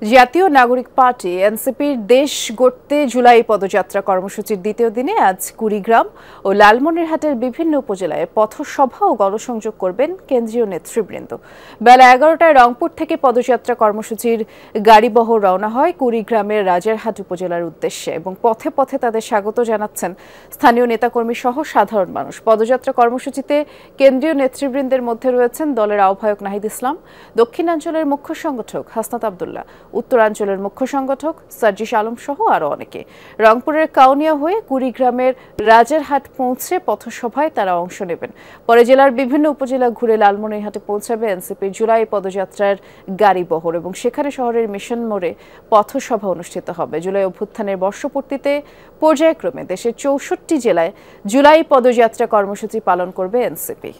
জাতীয় নাগরিক পার্টি এনসিপির দেশ গড়তে জুলাই পদযাত্রা কর্মসূচির দ্বিতীয় দিনে আজ কুড়িগ্রাম ও লালমনিরহাটের বিভিন্ন উপজেলায় পথসভা ও গণসংযোগ করবেন কেন্দ্রীয় নেতৃবৃন্দ। বেলা ১১টায় রংপুর থেকে পদযাত্রা কর্মসূচির গাড়িবহর রওনা হয় কুড়িগ্রামের রাজারহাট উপজেলার উদ্দেশ্যে এবং পথে পথে তাদের স্বাগত জানাচ্ছেন স্থানীয় নেতাকর্মী সহ সাধারণ মানুষ। পদযাত্রা কর্মসূচিতে কেন্দ্রীয় নেতৃবৃন্দের মধ্যে রয়েছেন দলের আহ্বায়ক নাহিদ ইসলাম, দক্ষিণাঞ্চলের মুখ্য সংগঠক হাসনাত আব্দুল্লাহ, উত্তরাঞ্চলের মুখ্য সংগঠক সার্জিস আলম সহ আরো অনেকে। রংপুরের কাউনিয়া হয়ে কুড়িগ্রামের রাজারহাট পৌঁছে পথসভায় তারা অংশ নেবেন। পরে জেলার বিভিন্ন উপজেলা ঘুরে লালমনিরহাটে পৌঁছাবে এনসিপির জুলাই পদযাত্রার গাড়িবহর এবং সেখানে শহরের মিশন মোড়ে পথসভা অনুষ্ঠিত হবে। জুলাই অভ্যুত্থানের বর্ষপূর্তিতে পর্যায়ক্রমে দেশের ৬৪ জেলায় জুলাই পদযাত্রা কর্মসূচি পালন করবে এনসিপি।